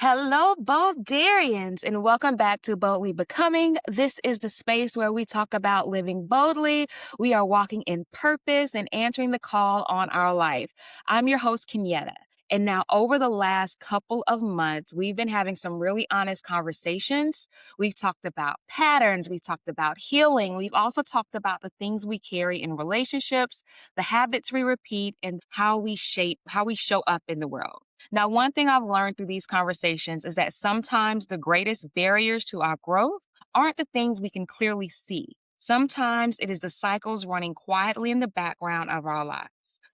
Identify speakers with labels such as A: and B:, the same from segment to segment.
A: Hello, Boldarians, and welcome back to Boldly Becoming. This is the space where we talk about living boldly. We are walking in purpose and answering the call on our life. I'm your host, Kennyetta. And now, over the last couple of months, we've been having some really honest conversations. We've talked about patterns, we've talked about healing, we've also talked about the things we carry in relationships, the habits we repeat, and how we show up in the world. Now, one thing I've learned through these conversations is that sometimes the greatest barriers to our growth aren't the things we can clearly see. Sometimes it is the cycles running quietly in the background of our lives.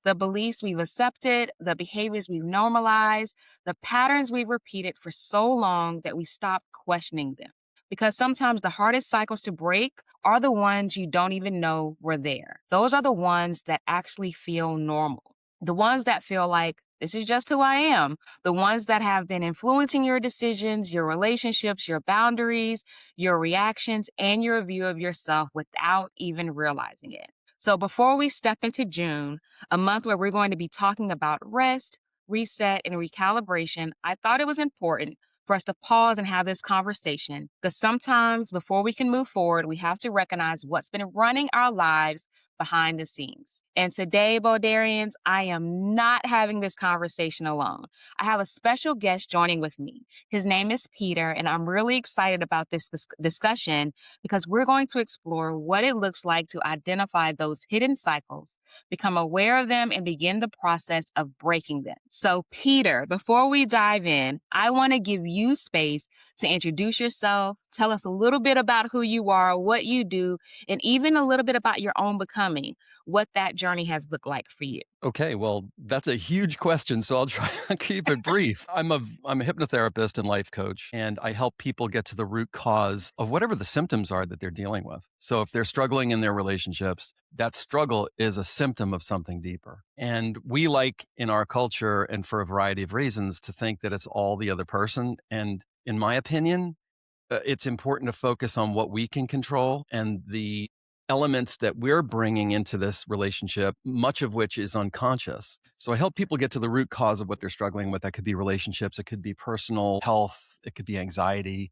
A: The beliefs we've accepted, the behaviors we've normalized, the patterns we've repeated for so long that we stop questioning them. Because sometimes the hardest cycles to break are the ones you don't even know were there. Those are the ones that actually feel normal. The ones that feel like, this is just who I am. The ones that have been influencing your decisions, your relationships, your boundaries, your reactions, and your view of yourself without even realizing it. So before we step into June, a month where we're going to be talking about rest, reset, and recalibration, I thought it was important for us to pause and have this conversation because sometimes before we can move forward, we have to recognize what's been running our lives behind the scenes. And today, Bodarians, I am not having this conversation alone. I have a special guest joining with me. His name is Peter, and I'm really excited about this discussion because we're going to explore what it looks like to identify those hidden cycles, become aware of them, and begin the process of breaking them. So, Peter, before we dive in, I want to give you space to introduce yourself, tell us a little bit about who you are, what you do, and even a little bit about your own becoming, what that journey has looked like for you.
B: Okay, well, that's a huge question, so I'll try to keep it brief. I'm a hypnotherapist and life coach, and I help people get to the root cause of whatever the symptoms are that they're dealing with. So if they're struggling in their relationships, that struggle is a symptom of something deeper. And we like in our culture and for a variety of reasons to think that it's all the other person. And in my opinion, it's important to focus on what we can control and the elements that we're bringing into this relationship, much of which is unconscious. So I help people get to the root cause of what they're struggling with. That could be relationships, it could be personal health, it could be anxiety.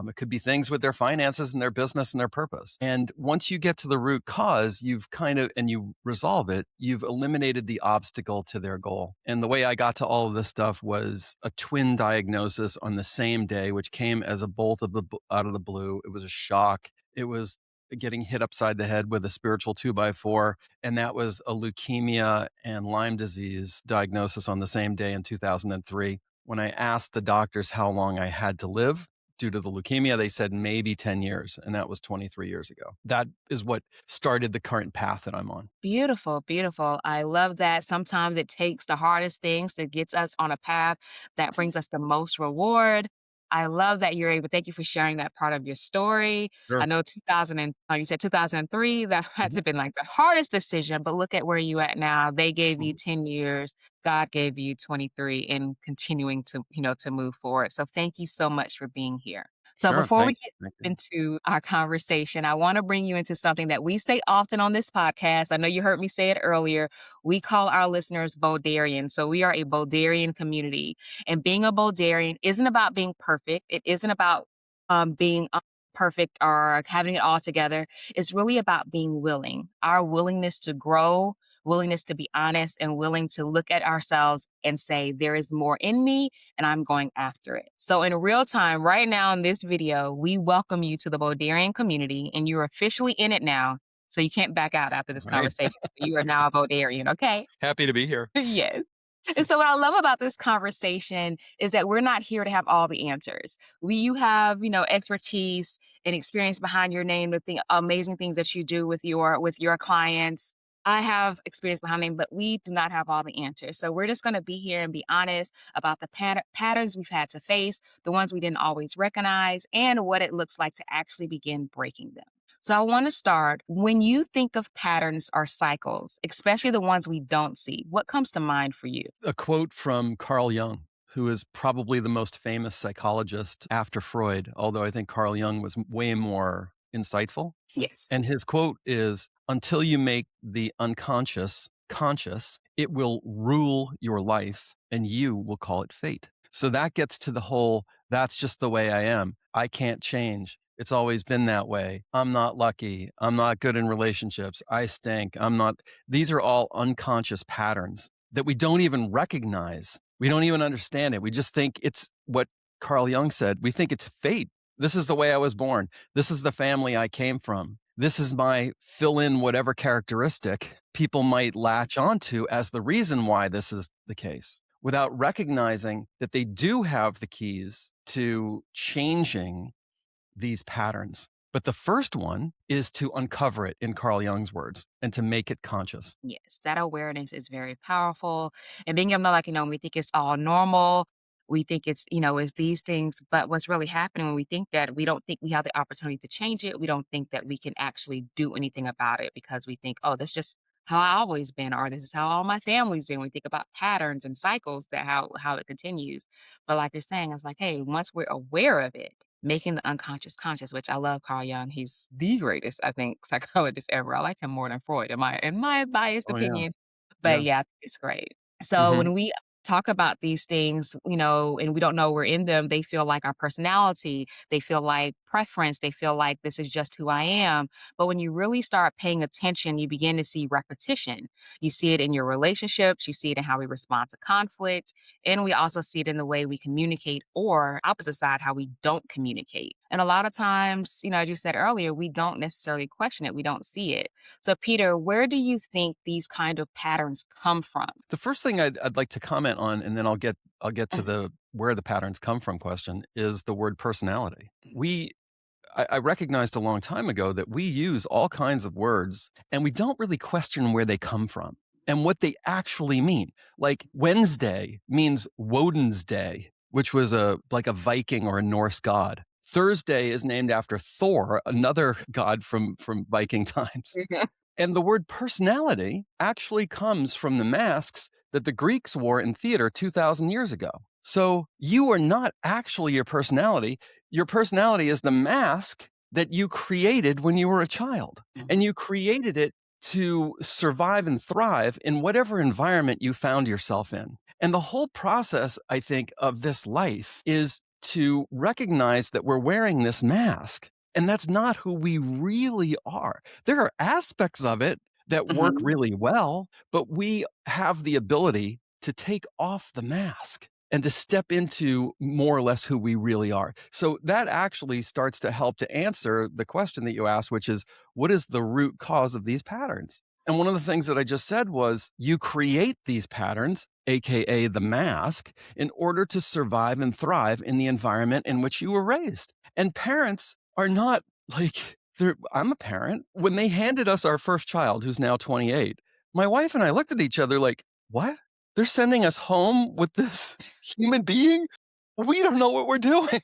B: It could be things with their finances and their business and their purpose. And once you get to the root cause, and you resolve it, you've eliminated the obstacle to their goal. And the way I got to all of this stuff was a twin diagnosis on the same day, which came as a out of the blue. It was a shock. It was getting hit upside the head with a spiritual 2x4. And that was a leukemia and Lyme disease diagnosis on the same day in 2003. When I asked the doctors how long I had to live, due to the leukemia, they said maybe 10 years. And that was 23 years ago. That is what started the current path that I'm on.
A: Beautiful, beautiful. I love that. Sometimes it takes the hardest things that gets us on a path that brings us the most reward. I love that you're able. Thank you for sharing that part of your story. I
B: Sure.
A: know 2000 and you said 2003. That had to
B: Mhm.
A: have been like the hardest decision, but look at where you at now. They gave you
B: Mhm.
A: 10 years. God gave you 23, and continuing to to move forward. So thank you so much for being here. So
B: Sure.
A: before we
B: Thank
A: get
B: thank you.
A: into our conversation, I want to bring you into something that we say often on this podcast. I know you heard me say it earlier. We call our listeners Boldarians. So we are a Boldarian community. And being a Boldarian isn't about being perfect. It isn't about being perfect or having it all together. It's really about being willing, our willingness to grow, willingness to be honest, and willing to look at ourselves and say, there is more in me and I'm going after it. So in real time, right now in this video, we welcome you to the Bodarian community and you're officially in it now. So you can't back out after this
B: All right.
A: conversation. You are now a Bodarian, okay?
B: Happy to be here.
A: Yes. And so what I love about this conversation is that we're not here to have all the answers. You have, expertise and experience behind your name with the amazing things that you do with your clients. I have experience behind me, but we do not have all the answers. So we're just going to be here and be honest about the patterns we've had to face, the ones we didn't always recognize, and what it looks like to actually begin breaking them. So I want to start, when you think of patterns or cycles, especially the ones we don't see, what comes to mind for you?
B: A quote from Carl Jung, who is probably the most famous psychologist after Freud, although I think Carl Jung was way more insightful.
A: Yes.
B: And his quote is, until you make the unconscious conscious, it will rule your life and you will call it fate. So that gets to the whole, that's just the way I am. I can't change. It's always been that way. I'm not lucky. I'm not good in relationships. I stink. I'm not. These are all unconscious patterns that we don't even recognize. We don't even understand it. We just think it's what Carl Jung said. We think it's fate. This is the way I was born. This is the family I came from. This is my fill in whatever characteristic people might latch onto as the reason why this is the case, without recognizing that they do have the keys to changing these patterns. But the first one is to uncover it, in Carl Jung's words, and to make it conscious.
A: Yes, that awareness is very powerful. And being able to know, like, we think it's all normal. We think it's these things. But what's really happening when we think that, we don't think we have the opportunity to change it. We don't think that we can actually do anything about it because we think, oh, that's just how I always been, or this is how all my family's been. We think about patterns and cycles, that how it continues. But like you're saying, it's like, hey, once we're aware of it, making the unconscious conscious, which I love Carl Jung. He's the greatest, I think, psychologist ever. I like him more than Freud, in my biased
B: Oh, yeah.
A: opinion. But
B: Yeah.
A: yeah, it's great. So
B: Hmm.
A: when we talk about these things, and we don't know we're in them, they feel like our personality, they feel like preference, they feel like this is just who I am. But when you really start paying attention, you begin to see repetition. You see it in your relationships, you see it in how we respond to conflict, and we also see it in the way we communicate, or opposite side, how we don't communicate. And a lot of times, as you said earlier, we don't necessarily question it, we don't see it. So, Peter, where do you think these kind of patterns come from?
B: The first thing I'd like to comment on, and then I'll get to the where the patterns come from question, is the word personality. I recognized a long time ago that we use all kinds of words and we don't really question where they come from and what they actually mean. Like Wednesday means Woden's Day, which was like a Viking or a Norse god. Thursday is named after Thor, another god from Viking times. And the word personality actually comes from the masks that the Greeks wore in theater 2,000 years ago. So you are not actually your personality. Your personality is the mask that you created when you were a child. And you created it to survive and thrive in whatever environment you found yourself in. And the whole process, I think, of this life is to recognize that we're wearing this mask. And that's not who we really are. There are aspects of it that work
A: Mhm.
B: really well, but we have the ability to take off the mask and to step into more or less who we really are. So that actually starts to help to answer the question that you asked, which is, what is the root cause of these patterns? And one of the things that I just said was, you create these patterns, AKA the mask, in order to survive and thrive in the environment in which you were raised. And parents are not like, I'm a parent. When they handed us our first child, who's now 28, my wife and I looked at each other like, what? They're sending us home with this human being? We don't know what we're doing.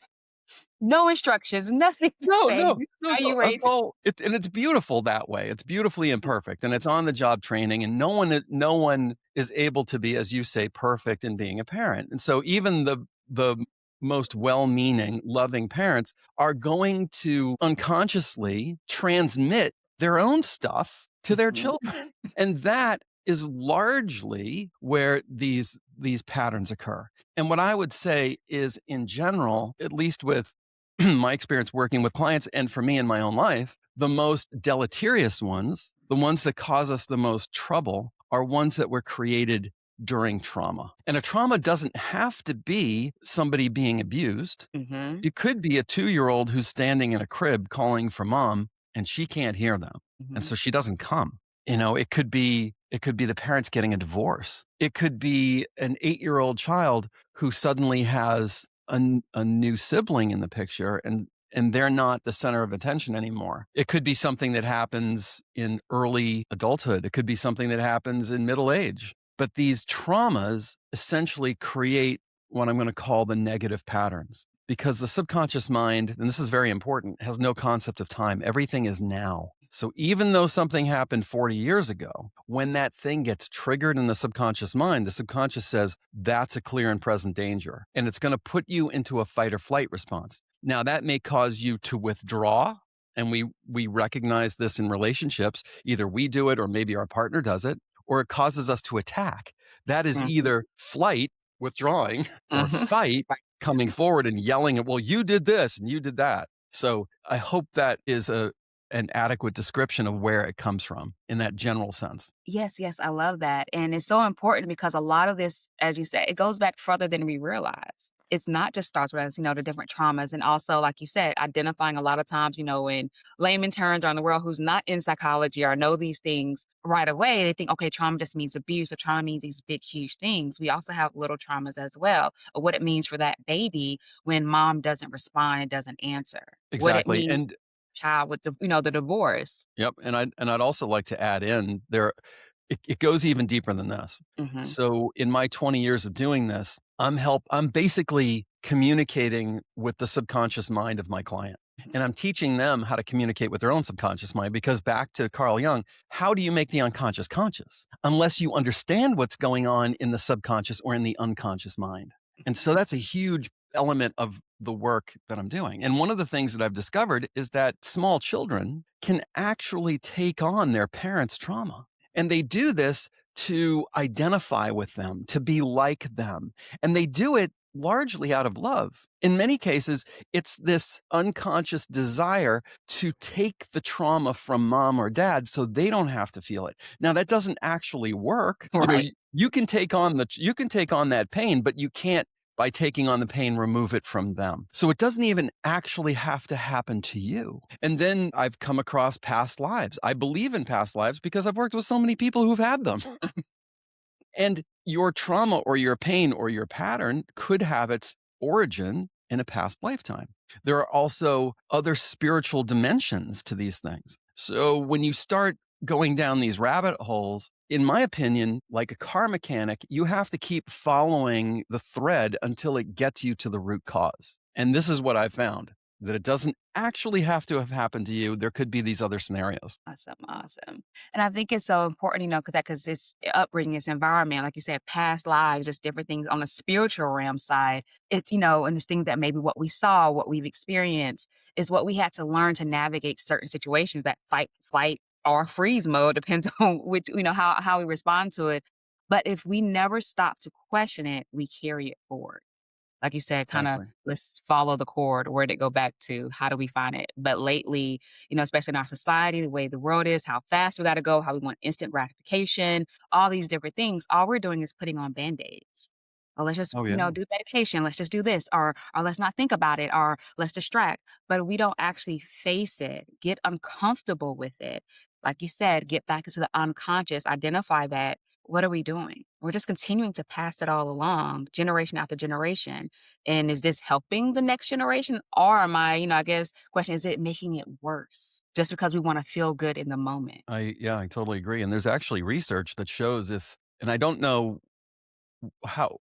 A: No instructions, nothing to
B: No,
A: say.
B: no,
A: This is
B: no,
A: how
B: it's
A: you
B: it's
A: raise it.
B: all and it's beautiful that way. It's beautifully imperfect, and it's on the job training, and no one is able to be, as you say, perfect in being a parent. And so even the most well-meaning, loving parents are going to unconsciously transmit their own stuff to their
A: Mhm.
B: children. And that is largely where these patterns occur. And what I would say is, in general, at least with my experience working with clients and for me in my own life, the most deleterious ones, the ones that cause us the most trouble, are ones that were created during trauma. And a trauma doesn't have to be somebody being abused.
A: Mhm.
B: It could be a 2-year-old who's standing in a crib calling for mom and she can't hear them. And
A: Mhm.
B: so she doesn't come. It could be the parents getting a divorce. It could be an 8-year-old child who suddenly has a new sibling in the picture and they're not the center of attention anymore. It could be something that happens in early adulthood. It could be something that happens in middle age. But these traumas essentially create what I'm going to call the negative patterns, because the subconscious mind, and this is very important, has no concept of time. Everything is now. So even though something happened 40 years ago, when that thing gets triggered in the subconscious mind, the subconscious says that's a clear and present danger. And it's going to put you into a fight or flight response. Now, that may cause you to withdraw. And we recognize this in relationships. Either we do it or maybe our partner does it, or it causes us to attack. That is
A: Mhm.
B: either flight, withdrawing or
A: Mhm.
B: fight
A: Right.
B: coming forward and yelling at, well, you did this and you did that. So I hope that is an adequate description of where it comes from in that general sense.
A: Yes, yes, I love that, and it's so important because a lot of this, as you said, it goes back further than we realize. It's not just starts with us, the different traumas, and also, like you said, identifying a lot of times, in layman terms or in the world who's not in psychology or know these things right away, they think, okay, trauma just means abuse or trauma means these big, huge things. We also have little traumas as well, of what it means for that baby when mom doesn't respond and doesn't answer. What it
B: Exactly.
A: means
B: And
A: child with the divorce.
B: yep, and I'd also like to add in there it goes even deeper than this.
A: Mhm.
B: So in my 20 years of doing this, I'm basically communicating with the subconscious mind of my client. And I'm teaching them how to communicate with their own subconscious mind because back to Carl Jung, how do you make the unconscious conscious unless you understand what's going on in the subconscious or in the unconscious mind? And so
A: Mhm.
B: that's a huge element of the work that I'm doing. And one of the things that I've discovered is that small children can actually take on their parents' trauma. And they do this to identify with them, to be like them. And they do it largely out of love. In many cases, it's this unconscious desire to take the trauma from mom or dad so they don't have to feel it. Now that doesn't actually work.
A: Right.
B: You can take on that pain, but you can't by taking on the pain, remove it from them. So it doesn't even actually have to happen to you. And then I've come across past lives. I believe in past lives because I've worked with so many people who've had them. And your trauma or your pain or your pattern could have its origin in a past lifetime. There are also other spiritual dimensions to these things. So when you start going down these rabbit holes, in my opinion, like a car mechanic, you have to keep following the thread until it gets you to the root cause. And this is what I found that it doesn't actually have to have happened to you. There could be these other scenarios.
A: Awesome, awesome. And I think it's so important, because it's upbringing, it's environment, like you said, past lives, just different things on the spiritual realm side. It's, and this thing that maybe what we saw, what we've experienced is what we had to learn to navigate certain situations that fight, flight, or freeze mode, depends on which, how we respond to it. But if we never stop to question it, we carry it forward. Like you said, kinda
B: Exactly.
A: let's follow the cord. Where'd it go back to? How do we find it? But lately, especially in our society, the way the world is, how fast we gotta go, how we want instant gratification, all these different things, all we're doing is putting on Band-Aids. "Oh, let's just,
B: Oh, yeah.
A: do medication. Let's just do this," or "Let's not think about it," or "Let's distract." But we don't actually face it, get uncomfortable with it. Like you said, get back into the unconscious, identify that. What are we doing? We're just continuing to pass it all along, generation after generation. And is this helping the next generation? Or am I, I guess, question, is it making it worse just because we want to feel good in the moment?
B: I totally agree. And there's actually research that shows if, and I don't know how,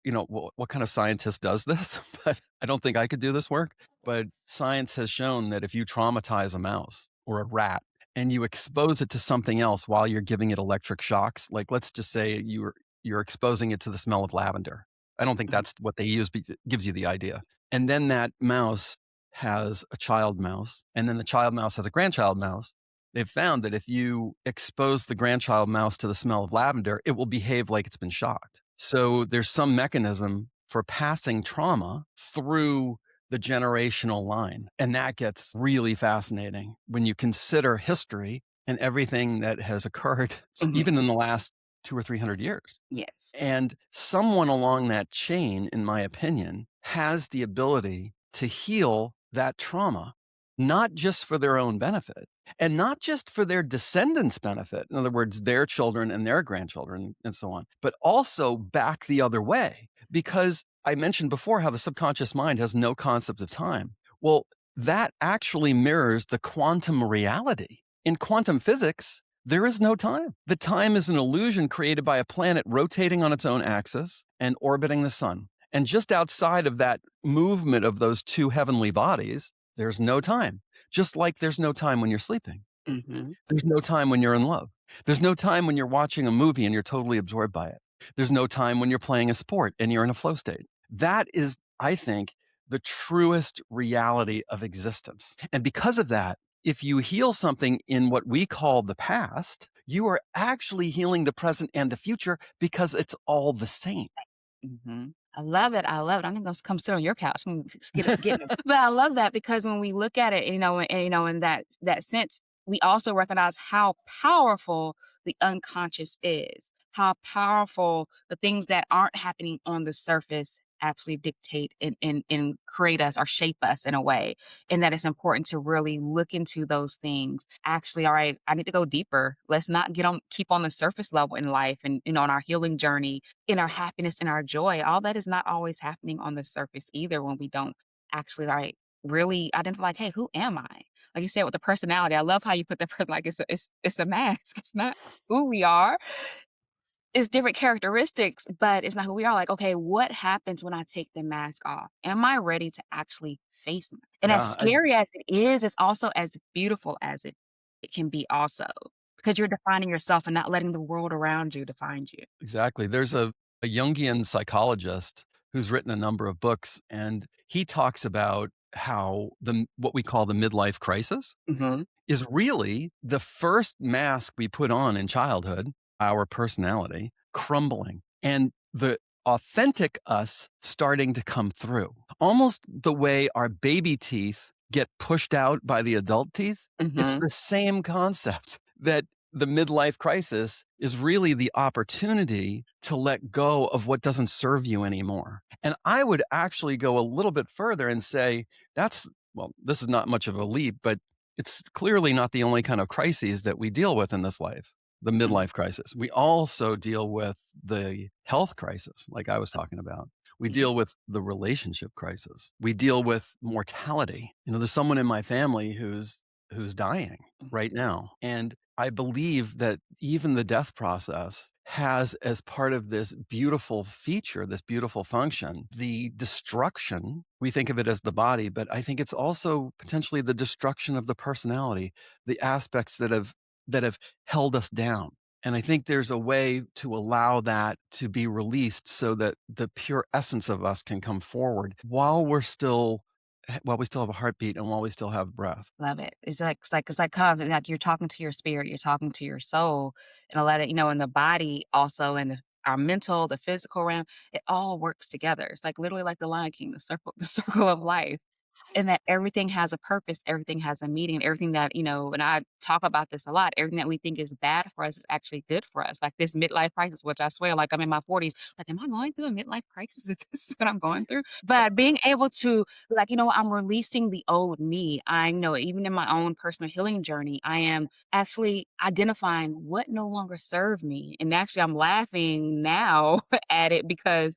B: what kind of scientist does this, but I don't think I could do this work. But science has shown that if you traumatize a mouse or a rat and you expose it to something else while you're giving it electric shocks, like let's just say you're exposing it to the smell of lavender. I don't think
A: Mhm,
B: that's what they use, but it gives you the idea. And then that mouse has a child mouse, and then the child mouse has a grandchild mouse. They've found that if you expose the grandchild mouse to the smell of lavender, it will behave like it's been shocked. So there's some mechanism for passing trauma through the generational line. And that gets really fascinating when you consider history and everything that has occurred,
A: mhm.
B: even in the last 200 or 300 years.
A: Yes.
B: And someone along that chain, in my opinion, has the ability to heal that trauma, not just for their own benefit and not just for their descendants' benefit. In other words, their children and their grandchildren and so on, but also back the other way. Because I mentioned before how the subconscious mind has no concept of time. Well, that actually mirrors the quantum reality. In quantum physics, there is no time. The time is an illusion created by a planet rotating on its own axis and orbiting the sun. And just outside of that movement of those two heavenly bodies, there's no time. Just like there's no time when you're sleeping.
A: Mhm.
B: There's no time when you're in love. There's no time when you're watching a movie and you're totally absorbed by it. There's no time when you're playing a sport and you're in a flow state. That is, I think, the truest reality of existence. And because of that, if you heal something in what we call the past, you are actually healing the present and the future because it's all the same.
A: Mhm. I love it, I love it. I'm gonna come sit on your couch and just get it. But I love that because when we look at it, in that sense, we also recognize how powerful the unconscious is, how powerful the things that aren't happening on the surface actually dictate and create us or shape us in a way, and that it's important to really look into those things. Actually, all right, I need to go deeper. Let's not keep on the surface level in life and, on our healing journey, in our happiness and our joy. All that is not always happening on the surface either when we don't actually like really identify like, hey, who am I? Like you said with the personality. I love how you put the like it's a mask. It's not who we are. It's different characteristics, but it's not who we are. Like, okay, what happens when I take the mask off? Am I ready to actually face me? And as
B: Yeah,
A: scary as it is, it's also as beautiful as it can be also, because you're defining yourself and not letting the world around you define you.
B: exactly. There's a Jungian psychologist who's written a number of books, and he talks about how what we call the midlife crisis
A: Mhm.
B: is really the first mask we put on in childhood, our personality crumbling, and the authentic us starting to come through. Almost the way our baby teeth get pushed out by the adult teeth. It's
A: Mhm.
B: the same concept that the midlife crisis is really the opportunity to let go of what doesn't serve you anymore. And I would actually go a little bit further and say well, this is not much of a leap, but it's clearly not the only kind of crises that we deal with in this life, the
A: Mm.
B: midlife crisis. We also deal with the health crisis, like I was talking about. We
A: Yeah.
B: deal with the relationship crisis. We deal with mortality. There's someone in my family who's dying right now. And I believe that even the death process has, as part of this beautiful feature, this beautiful function, the destruction. We think of it as the body, but I think it's also potentially the destruction of the personality, the aspects that have held us down. And I think there's a way to allow that to be released so that the pure essence of us can come forward while we still have a heartbeat and while we still have breath.
A: Love it. It's like kind of like you're talking to your spirit, you're talking to your soul, and a lot of, in the body also, and our mental, the physical realm, it all works together. It's like literally like the Lion King, the circle, the circle of life. And that everything has a purpose, everything has a meaning, everything that, and I talk about this a lot, everything that we think is bad for us is actually good for us. Like this midlife crisis, which I swear, like I'm in my 40s, like, am I going through a midlife crisis if this is what I'm going through? But being able to, like, I'm releasing the old me. I know even in my own personal healing journey, I am actually identifying what no longer served me. And actually I'm laughing now at it because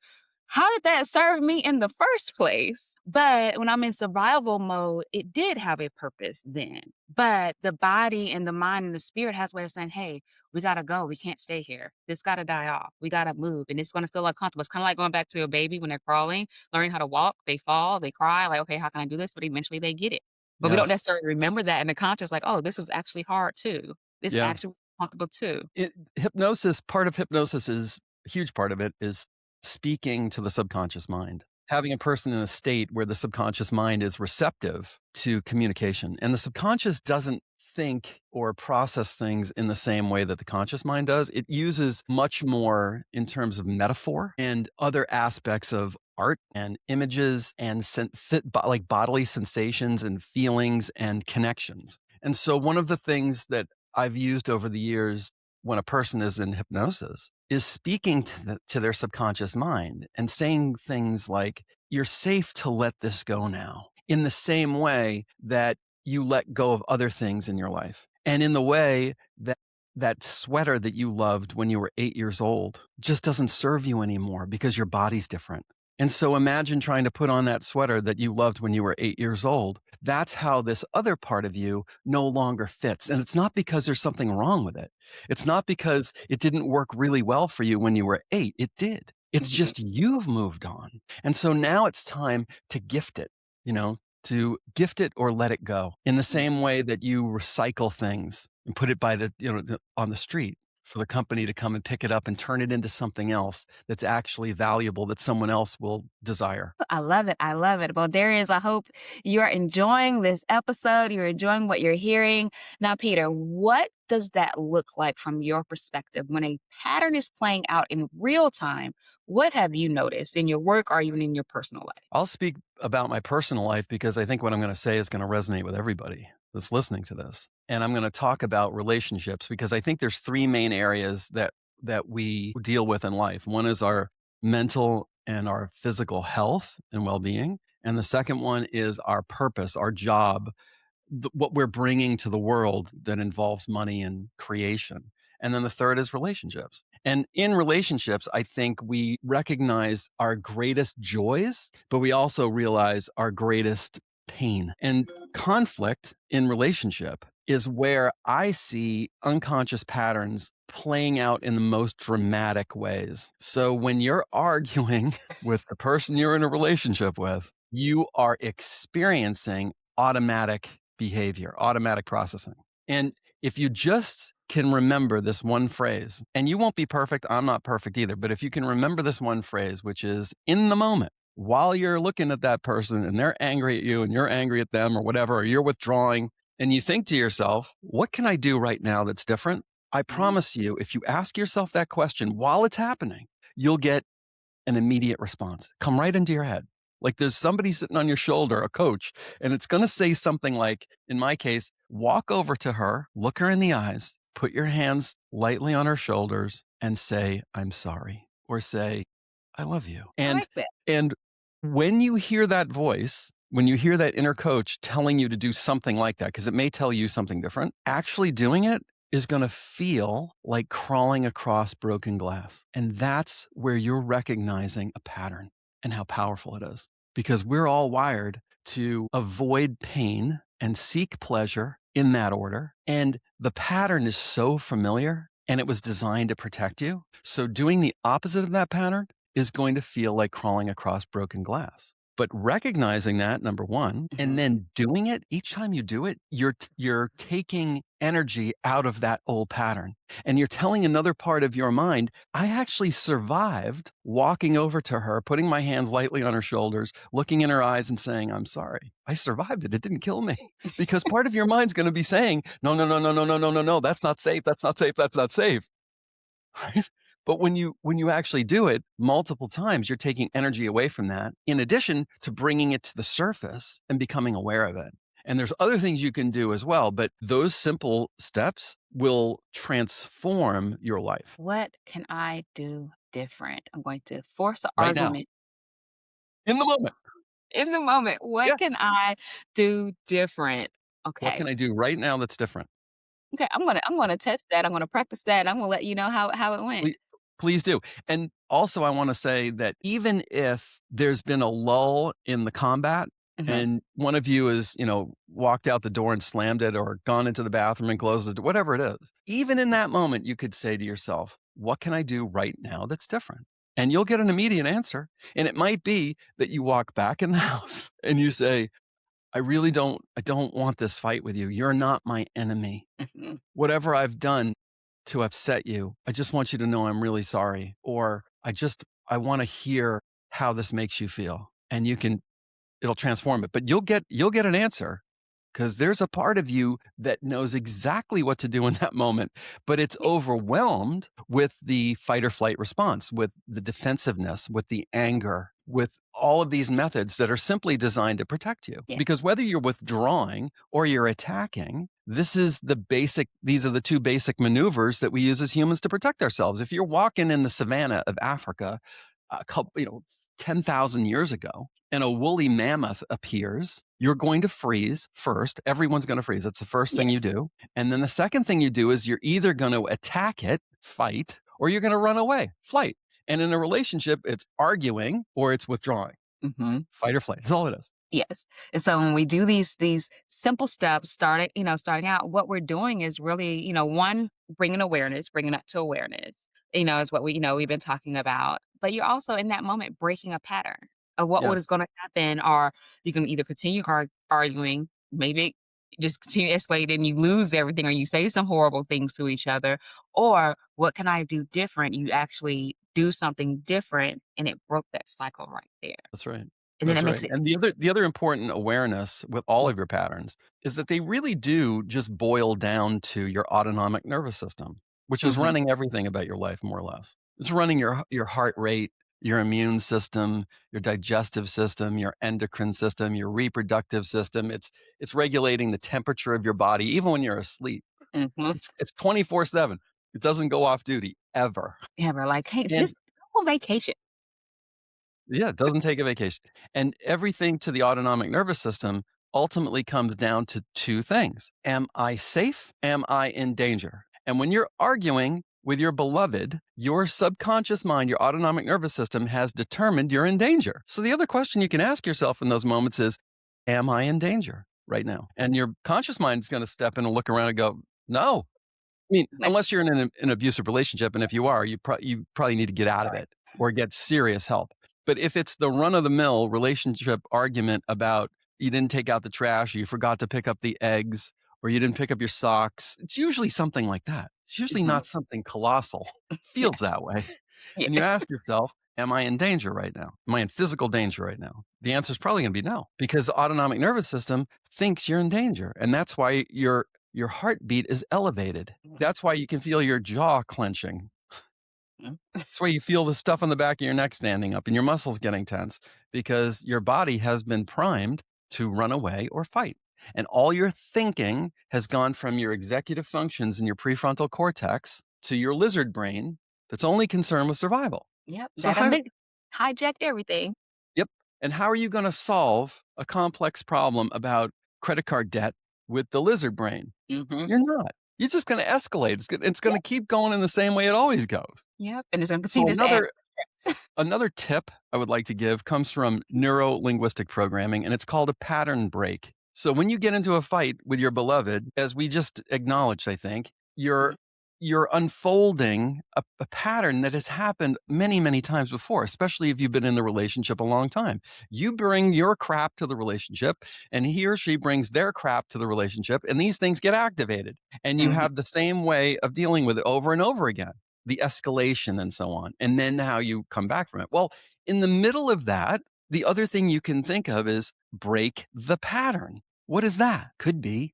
A: how did that serve me in the first place? But when I'm in survival mode, it did have a purpose then. But the body and the mind and the spirit has a way of saying, hey, we gotta go. We can't stay here. This gotta die off. We gotta move. And it's gonna feel uncomfortable. It's kind of like going back to a baby when they're crawling, learning how to walk. They fall, they cry, like, okay, how can I do this? But eventually they get it. But we don't
B: Yes.
A: necessarily remember that in the conscious, like, oh, this was actually hard too. This
B: Yeah.
A: actually was uncomfortable too.
B: Part of hypnosis is a huge part of it is speaking to the subconscious mind. Having a person in a state where the subconscious mind is receptive to communication, and the subconscious doesn't think or process things in the same way that the conscious mind does. It uses much more in terms of metaphor and other aspects of art and images and like bodily sensations and feelings and connections. And so one of the things that I've used over the years when a person is in hypnosis is speaking to their subconscious mind and saying things like, you're safe to let this go now, in the same way that you let go of other things in your life. And in the way that that sweater that you loved when you were 8 years old just doesn't serve you anymore because your body's different. And so imagine trying to put on that sweater that you loved when you were 8 years old. That's how this other part of you no longer fits. And it's not because there's something wrong with it. It's not because it didn't work really well for you when you were 8. It did. It's
A: Mhm.
B: just you've moved on. And so now it's time to gift it, you know, to gift it or let it go in the
A: Yeah.
B: same way that you recycle things and put it on the street for the company to come and pick it up and turn it into something else that's actually valuable that someone else will desire.
A: I love it. I love it. Well, Darius, I hope you're enjoying this episode. You're enjoying what you're hearing. Now, Peter, what does that look like from your perspective when a pattern is playing out in real time? What have you noticed in your work or even in your personal life?
B: I'll speak about my personal life because I think what I'm going to say is going to resonate with everybody that's listening to this. And I'm going to talk about relationships because I think there's three main areas that we deal with in life. One is our mental and our physical health and well-being, and the second one is our purpose, our job, what we're bringing to the world that involves money and creation. And then the third is relationships. And in relationships, I think we recognize our greatest joys, but we also realize our greatest pain. And conflict in relationship is where I see unconscious patterns playing out in the most dramatic ways. So when you're arguing with the person you're in a relationship with, you are experiencing automatic behavior, automatic processing. And if you just can remember this one phrase, and you won't be perfect, I'm not perfect either, but if you can remember this one phrase, which is in the moment, while you're looking at that person and they're angry at you and you're angry at them or whatever, or you're withdrawing, and you think to yourself, what can I do right now that's different? I
A: Mhm.
B: promise you, if you ask yourself that question while it's happening, you'll get an immediate response come right into your head. Like there's somebody sitting on your shoulder, a coach, and it's going to say something like, in my case, walk over to her, look her in the eyes, put your hands lightly on her shoulders and say, I'm sorry, or say, I love you.
A: I like that.
B: And when you hear that voice, when you hear that inner coach telling you to do something like that, because it may tell you something different, actually doing it is going to feel like crawling across broken glass. And that's where you're recognizing a pattern and how powerful it is. Because we're all wired to avoid pain and seek pleasure in that order. And the pattern is so familiar and it was designed to protect you. So doing the opposite of that pattern is going to feel like crawling across broken glass. But recognizing that, number one, and
A: Mhm.
B: then doing it, each time you do it, you're taking energy out of that old pattern. And you're telling another part of your mind, I actually survived walking over to her, putting my hands lightly on her shoulders, looking in her eyes and saying, I'm sorry. I survived it. It didn't kill me. Because part of your mind's going to be saying, no, no, no, no, no, no, no, no, no, that's not safe. That's not safe. That's not safe. Right? But when you actually do it multiple times, you're taking energy away from that, in addition to bringing it to the surface and becoming aware of it. And there's other things you can do as well, but those simple steps will transform your life
A: What can I do different? I'm going to force an
B: right now,
A: argument
B: in the moment.
A: in the moment. What
B: Yeah.
A: can I do different?
B: What
A: Okay.
B: can I do right now that's different?
A: Okay, I'm gonna test that, I'm gonna practice that, and I'm gonna let you know how it went.
B: Ple Please do. And also, I wanna say that even if there's been a lull in the combat
A: Mhm.
B: and one of you is, walked out the door and slammed it or gone into the bathroom and closed it, whatever it is, even in that moment, you could say to yourself, "What can I do right now that's different?" And you'll get an immediate answer. And it might be that you walk back in the house and you say, I don't want this fight with you. You're not my enemy.
A: Mhm.
B: Whatever I've done to upset you, I just want you to know I'm really sorry. Or I want to hear how this makes you feel. And it'll transform it. But you'll get an answer because there's a part of you that knows exactly what to do in that moment, but it's overwhelmed with the fight or flight response, with the defensiveness, with the anger, with all of these methods that are simply designed to protect you.
A: Yeah.
B: Because whether you're withdrawing or you're attacking, these are the two basic maneuvers that we use as humans to protect ourselves. If you're walking in the savannah of Africa, a couple, 10,000 years ago, and a woolly mammoth appears, you're going to freeze first. Everyone's going to freeze. That's the first thing you
A: Yes.
B: do. And then the second thing you do is you're either going to attack it, fight, or you're going to run away, flight. And in a relationship, it's arguing or it's withdrawing,
A: Mhm.
B: fight or flight. That's all it is.
A: Yes. And so when we do these simple steps, starting out, what we're doing is really, one, bringing awareness, bringing up to awareness, is what we've been talking about. But you're also in that moment breaking a pattern of what
B: Yes.
A: is going to happen, or you can either continue arguing, maybe. just continue to escalate and you lose everything or you say some horrible things to each other, or what can I do different? You actually do something different and it broke that cycle right there.
B: That's right.
A: And then it
B: That's
A: makes
B: right.
A: it
B: And the other important awareness with all of your patterns is that they really do just boil down to your autonomic nervous system, which is
A: mhm,
B: running everything about your life more or less. It's running your heart rate, your immune system, your digestive system, your endocrine system, your reproductive system. It's regulating the temperature of your body even when you're asleep.
A: mhm.
B: It's 24/7. It doesn't go off duty ever.
A: Yeah, we're like, "Hey,
B: And
A: just go on vacation."
B: yeah, it doesn't take a vacation. And everything to the autonomic nervous system ultimately comes down to two things. Am I safe? Am I in danger? And when you're arguing with your beloved, your subconscious mind, your autonomic nervous system has determined you're in danger. So the other question you can ask yourself in those moments is, am I in danger right now? And your conscious mind is going to step in and look around and go, no. I mean,
A: Like,
B: unless you're in an abusive relationship, and if you are, you probably need to get out of
A: sorry.
B: it or get serious help. But if it's the run of the mill relationship argument about you didn't take out the trash, or you forgot to pick up the eggs, or you didn't pick up your socks, it's usually something like that. It's usually
A: Mhm.
B: not something colossal. It
A: Yeah,
B: feels that way.
A: yeah.
B: And you ask yourself, am I in danger right now? Am I in physical danger right now? The answer is probably going to be no, because the autonomic nervous system thinks you're in danger. And that's why your heartbeat is elevated.
A: Mhm,
B: That's why you can feel your jaw clenching.
A: mhm.
B: That's why you feel the stuff on the back of your neck standing up and your muscles getting tense because your body has been primed to run away or fight. And all your thinking has gone from your executive functions in your prefrontal cortex to your lizard brain that's only concerned with survival.
A: Yep,
B: So
A: that
B: how
A: hijacked everything.
B: Yep. And how are you going to solve a complex problem about credit card debt with the lizard brain?
A: Mhm.
B: You're not. You're just going to escalate. It's going to
A: Yep,
B: keep going in the same way it always goes.
A: yep, and it's gonna
B: So
A: continue just to add stress.
B: another tip I would like to give comes from neuro linguistic programming, and it's called a pattern break. So when you get into a fight with your beloved, as we just acknowledged, I think
A: Mhm,
B: you're unfolding a pattern that has happened many, many times before, especially if you've been in the relationship a long time. You bring your crap to the relationship, and he or she brings their crap to the relationship, and these things get activated. And you
A: mhm,
B: have the same way of dealing with it over and over again, the escalation and so on, and then how you come back from it. Well, in the middle of that, the other thing you can think of is break the pattern. What is that? Could be,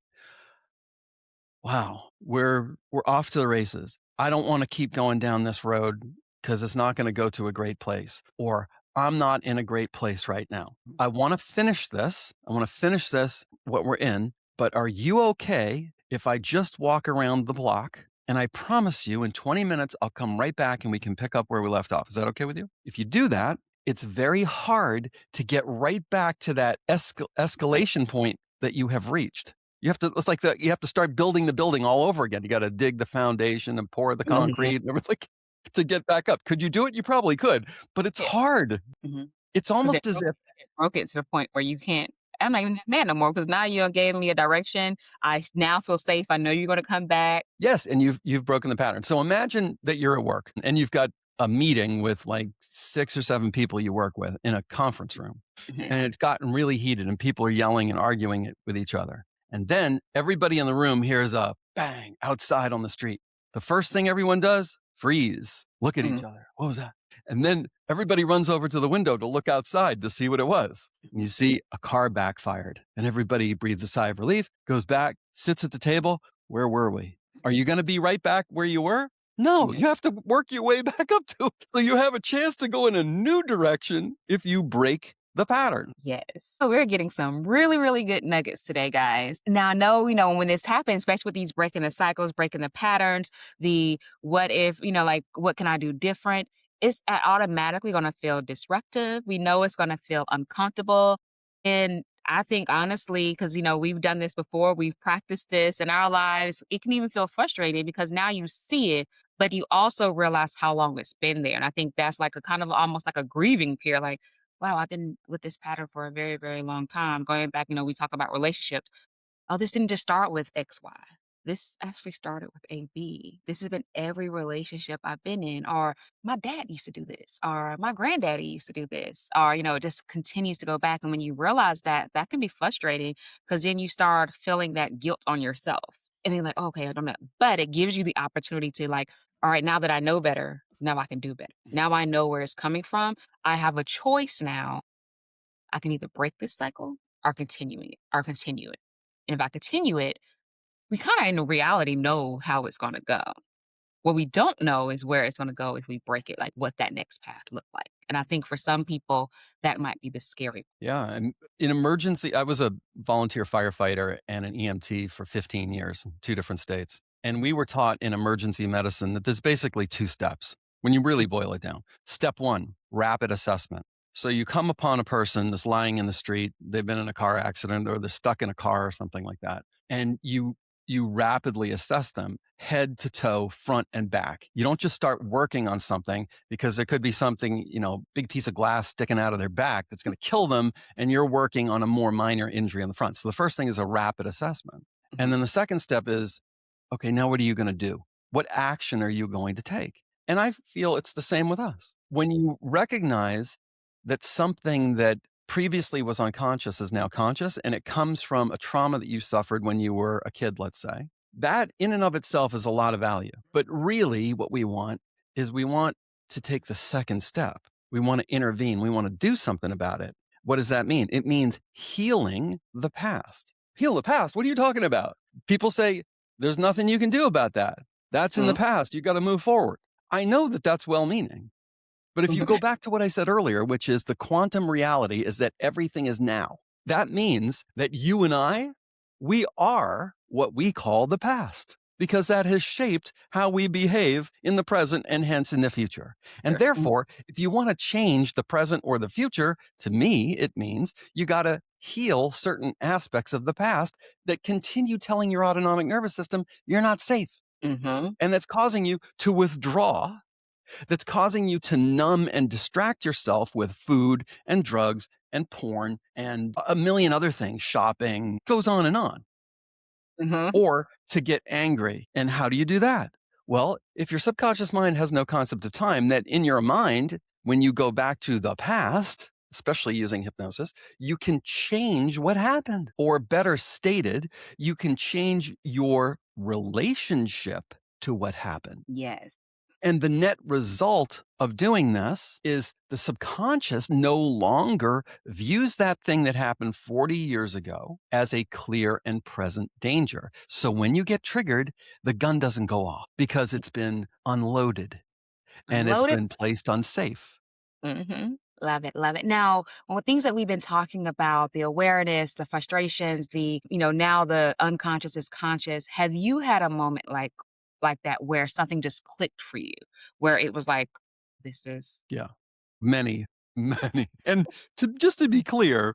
B: wow, we're off to the races. I don't want to keep going down this road because it's not going to go to a great place. Or I'm not in a great place right now. I want to finish this. I want to finish this, what we're in. But are you okay if I just walk around the block? And I promise you, in 20 minutes, I'll come right back and we can pick up where we left off. Is that okay with you? If you do that, it's very hard to get right back to that escalation point that you have reached. You have to, it's like that. You have to start building the building all over again. You got to dig the foundation and pour the
A: mhm,
B: concrete and everything to get back up. Could you do it? You probably could, but it's
A: yeah,
B: hard.
A: mhm,
B: It's
A: 'cause
B: almost as if,
A: it broke it to the point where you can't I'm not even mad no more because now you done gave me a direction. Now feel safe. I know you're gonna come back.
B: yes, and you've broken the pattern. So imagine that you're at work and you've got a meeting with like 6 or 7 people you work with in a conference room,
A: Mhm,
B: and it's gotten really heated, and people are yelling and arguing with each other. And then everybody in the room hears a bang outside on the street. The first thing everyone does, freeze, look at
A: mhm,
B: each other. What was that? And then everybody runs over to the window to look outside to see what it was. And you see a car backfired, and everybody breathes a sigh of relief, goes back, sits at the table. Where were we? Are you going to be right back where you were? No,
A: mhm.
B: you have to work your way back up to it. So you have a chance to go in a new direction if you break the pattern.
A: Yes. So we're getting some really, really good nuggets today, guys. Now I know, when this happens, especially with these breaking the cycles, breaking the patterns, the what if, like what can I do different? It's automatically gonna feel disruptive. We know it's gonna feel uncomfortable. And I think honestly, because we've done this before, we've practiced this in our lives, it can even feel frustrating because now you see it, but you also realize how long it's been there. And I think that's like a kind of almost like a grieving period. Like, wow, I've been with this pattern for a very, very long time. Going back, we talk about relationships. Oh, this didn't just start with X, Y. this actually started with A B. This has been every relationship I've been in, or my dad used to do this, or my granddaddy used to do this, or, it just continues to go back. And when you realize that, that can be frustrating because then you start feeling that guilt on yourself. And then, like, "Oh, okay, I don't know." But it gives you the opportunity to, like, all right, now that I know better, now I can do better. Now I know where it's coming from. I have a choice now. I can either break this cycle or continue it. And if I continue it, we kind of in reality know how it's going to go. What we don't know is where it's going to go if we break it, like what that next path look like. And I think for some people, that might be the scary.
B: Yeah, and in emergency I was a volunteer firefighter and an EMT for 15 years in 2 different states, and we were taught in emergency medicine that there's basically 2 steps when you really boil it down. Step 1, rapid assessment. So you come upon a person that's lying in the street, they've been in a car accident or they're stuck in a car or something like that, and you rapidly assess them head to toe, front and back. You don't just start working on something because there could be something, big piece of glass sticking out of their back that's going to kill them, and you're working on a more minor injury on the front. So the first thing is a rapid assessment. And
A: Mhm.
B: then the second step is, okay, now what are you going to do? What action are you going to take? And I feel it's the same with us. When you recognize that something that previously was unconscious is now conscious, and it comes from a trauma that you suffered when you were a kid, let's say, that in and of itself is a lot of value. But really, what we want is we want to take the second step. We want to intervene. We want to do something about it. What does that mean? It means healing the past. Heal the past? What are you talking about? People say, there's nothing you can do about that. That's in the
A: Mhm.
B: past. You got to move forward. I know that that's well meaning. But if you
A: Mhm.
B: go back to what I said earlier, which is the quantum reality is that everything is now. That means that you and I, we are what we call the past because that has shaped how we behave in the present and hence in the future. And
A: Sure. Mhm.
B: therefore, if you want to change the present or the future, to me, it means you got to heal certain aspects of the past that continue telling your autonomic nervous system you're not safe.
A: Mhm.
B: And that's causing you to withdraw, that's causing you to numb and distract yourself with food and drugs and porn and a million other things, shopping, goes on,
A: Mhm.
B: or to get angry. And how do you do that? Well, if your subconscious mind has no concept of time, that in your mind, when you go back to the past, especially using hypnosis, you can change what happened. Or better stated, you can change your relationship to what happened.
A: Yes.
B: And the net result of doing this is the subconscious no longer views that thing that happened 40 years ago as a clear and present danger. So when you get triggered, the gun doesn't go off because it's been unloaded and it's
A: Unloaded.
B: been placed on safe.
A: Mhm. Love it, love it. Now, with things that we've been talking about, the awareness, the frustrations, now the unconscious is conscious. Have you had a moment like that where something just clicked for you, where it was like, this is
B: Yeah. Many, many. And to be clear,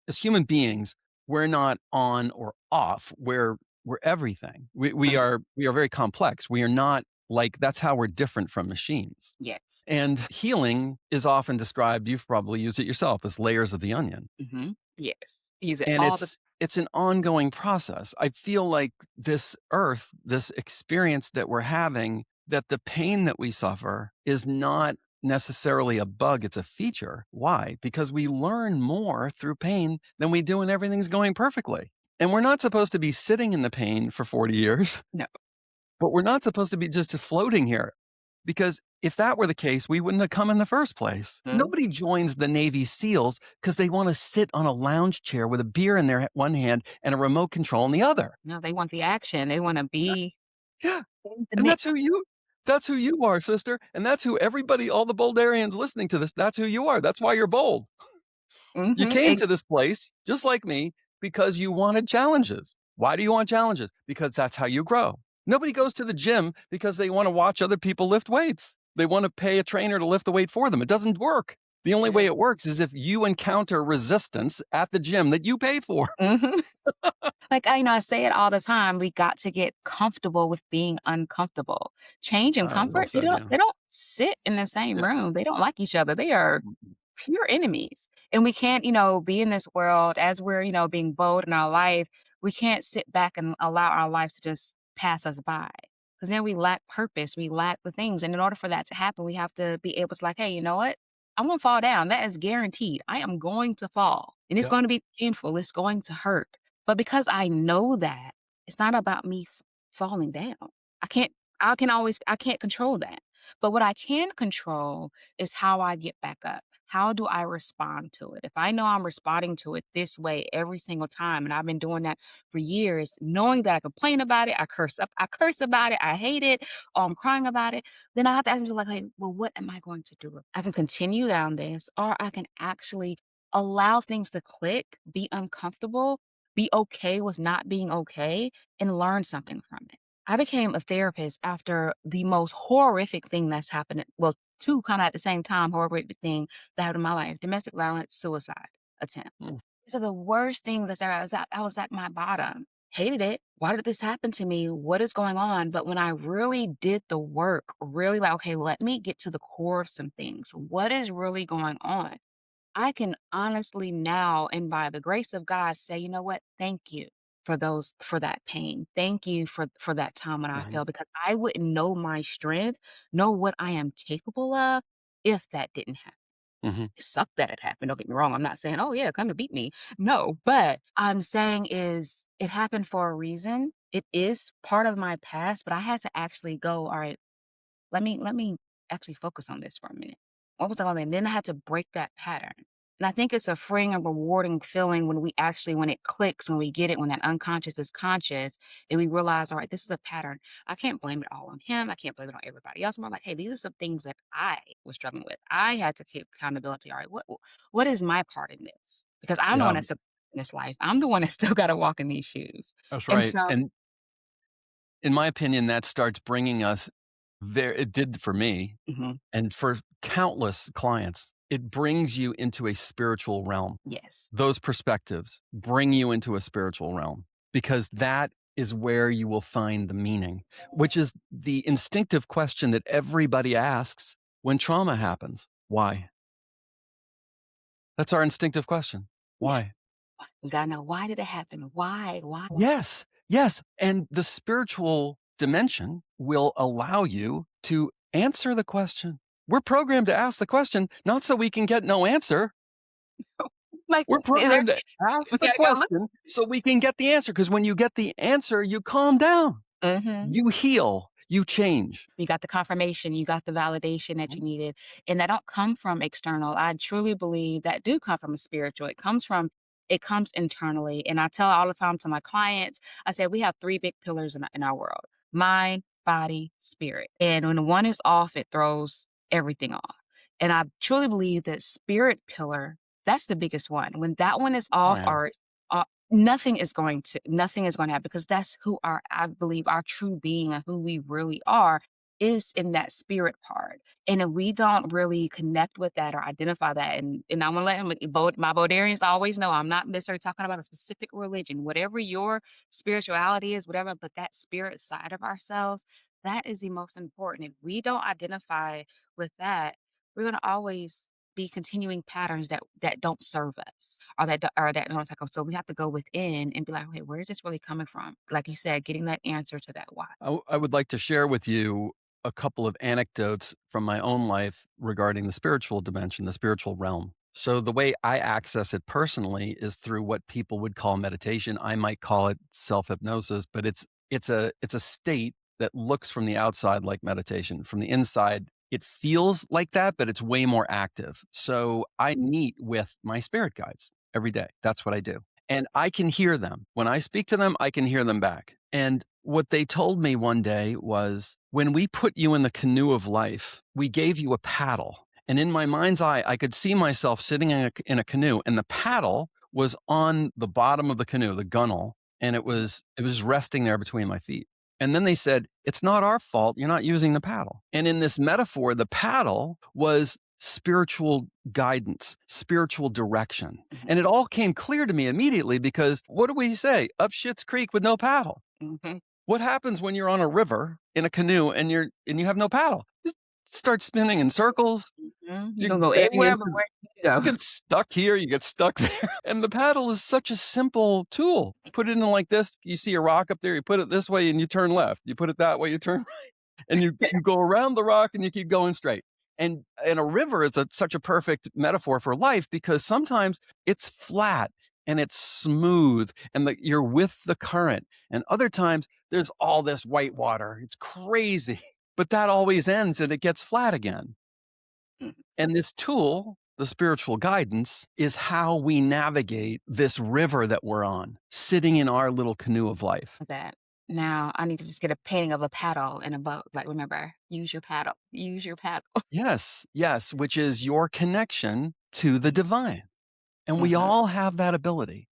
B: as human beings, we're not on or off. We're everything. We are very complex. We are not like that's how we're different from machines.
A: yes.
B: And healing is often described, you've probably used it yourself, as layers of the onion.
A: Yes. Use it
B: And
A: all the
B: it's an ongoing process. I feel like this earth, this experience that we're having, that the pain that we suffer is not necessarily a bug, it's a feature. Why? Because we learn more through pain than we do when everything's going perfectly. And we're not supposed to be sitting in the pain for 40 years,
A: no.
B: but we're not supposed to be just floating here. Because if that were the case, we wouldn't have come in the first place.
A: Mhm.
B: Nobody joins the Navy SEALs because they want to sit on a lounge chair with a beer in their one hand and a remote control in the other.
A: No, they want the action. They wanna be
B: Yeah.
A: in the
B: And
A: mix.
B: that's who you are, sister. And that's who everybody, all the Boldarians listening to this, that's who you are. That's why you're bold. You
A: Mhm.
B: came to this place, just like me, because you wanted challenges. Why do you want challenges? Because that's how you grow. Nobody goes to the gym because they want to watch other people lift weights. They want to pay a trainer to lift the weight for them. It doesn't work. The only way it works is if you encounter resistance at the gym that you pay for.
A: Mhm. Like, I say it all the time, we got to get comfortable with being uncomfortable. Change and
B: Well
A: comfort, they
B: said,
A: don't
B: yeah.
A: they don't sit in the same
B: Yeah.
A: room. They don't like each other. They are pure enemies. And we can't, be in this world as we're, being bold in our life. We can't sit back and allow our lives to just pass us by. Because then we lack purpose, we lack the things. And in order for that to happen, we have to be able to, like, hey, you know what? I'm gonna fall down. That is guaranteed. I am going to fall. And it's
B: Yep.
A: going to be painful. It's going to hurt. But because I know that, it's not about me falling down. I can't I can't control that. But what I can control is how I get back up. How do I respond to it? If I know I'm responding to it this way every single time, and I've been doing that for years, knowing that I complain about it, I curse about it, I hate it, or I'm crying about it, then I have to ask myself, like, hey, well, what am I going to do? I can continue down this, or I can actually allow things to click, be uncomfortable, be okay with not being okay, and learn something from it. I became a therapist after the most horrific thing that's happened. Well, two kind of at the same time horrific thing that happened in my life: domestic violence, suicide attempt.
B: Mm.
A: These are the worst things that's ever. I was at my bottom. Hated it. Why did this happen to me? What is going on? But when I really did the work, really like, okay, let me get to the core of some things. What is really going on? I can honestly now, and by the grace of God, say, you know what? Thank you for that pain. Thank you for that time when I
B: Mhm.
A: fell, because I wouldn't know my strength, know what I am capable of if that didn't happen.
B: Mhm.
A: It sucked that it happened. Don't get me wrong. I'm not saying, oh yeah, come to beat me. No, but I'm saying is it happened for a reason. It is part of my past, but I had to actually go, all right, let me actually focus on this for a minute. What was I going? And then I had to break that pattern. And I think it's a freeing and rewarding feeling when we actually, when it clicks, when we get it, when that unconscious is conscious, and we realize, all right, this is a pattern. I can't blame it all on him. I can't blame it on everybody else. I'm more like, hey, these are some things that I was struggling with. I had to keep accountability. All right, what is my part in this? Because I'm the
B: Yeah,
A: one that's in this life. I'm the one that still got to walk in these shoes.
B: that's
A: And
B: right.
A: so,
B: And in my opinion, that starts bringing us there. It did for me
A: mhm,
B: and for countless clients. It brings you into a spiritual realm.
A: yes,
B: Those perspectives bring you into a spiritual realm because that is where you will find the meaning, which is the instinctive question that everybody asks when trauma happens. Why? That's our instinctive question.
A: yeah.
B: Why?
A: We gotta know, why did it happen? Why? Why?
B: Yes, yes. And the spiritual dimension will allow you to answer the question. We're programmed to ask the question, not so we can get no answer.
A: Like,
B: We're
A: there
B: programmed to ask
A: we
B: the
A: gotta go look.
B: question so we can get the answer. Because when you get the answer, you calm down,
A: Mhm.
B: you heal, you change.
A: You got the confirmation, you got the validation that you
B: Mhm.
A: needed, and that don't come from external. I truly believe that do come from a spiritual. It comes internally, and I tell all the time to my clients, I said, "We have 3 big pillars in our world: mind, body, spirit, and when one is off, it throws everything off." And I truly believe that spirit pillar, that's the biggest one. When that one is
B: Oh,
A: off,
B: yeah.
A: or nothing is going to happen, because that's who I believe our true being and who we really are is in that spirit part. And if we don't really connect with that or identify that, and I want to let my Bodarians always know I'm not necessarily talking about a specific religion, whatever your spirituality is, whatever, but that spirit side of ourselves, that is the most important. If we don't identify with that, we're going to always be continuing patterns that don't serve us, or that don't cycle. So we have to go within and be like, okay, where is this really coming from? Like you said, getting that answer to that why.
B: I would like to share with you a couple of anecdotes from my own life regarding the spiritual dimension, the spiritual realm. So, the way I access it personally is through what people would call meditation. I might call it self hypnosis, but it's a state that looks from the outside like meditation. From the inside, it feels like that, but it's way more active. So, I meet with my spirit guides every day. That's what I do. And I can hear them. When I speak to them, I can hear them back. And what they told me one day was, when we put you in the canoe of life, we gave you a paddle. And in my mind's eye, I could see myself sitting in a canoe, and the paddle was on the bottom of the canoe, the gunnel, and it was resting there between my feet. And then they said, "It's not our fault. You're not using the paddle." And in this metaphor, the paddle was spiritual guidance, spiritual direction.
A: Mhm,
B: And it all came clear to me immediately, because what do we say? Up Shit's Creek with no paddle.
A: mhm.
B: What happens when you're on a river in a canoe and you have no paddle? Just start spinning in circles.
A: You're
B: You're
A: gonna go
B: banging
A: everywhere
B: into
A: but where you go.
B: you get stuck here, you get stuck there. And the paddle is such a simple tool. Put it in like this, you see a rock up there, you put it this way and you turn left. You put it that way, you turn and you go around the rock and you keep going straight. And a river is such a perfect metaphor for life because sometimes it's flat and it's smooth and you're with the current. And other times there's all this white water. It's crazy, but that always ends and it gets flat again.
A: Mm,
B: And this tool, the spiritual guidance, is how we navigate this river that we're on, sitting in our little canoe of life.
A: that. Now I need to just get a painting of a paddle and a boat. Like, remember, use your paddle. Use your paddle.
B: Yes, yes, which is your connection to the divine. And we
A: Mhm.
B: all have that ability.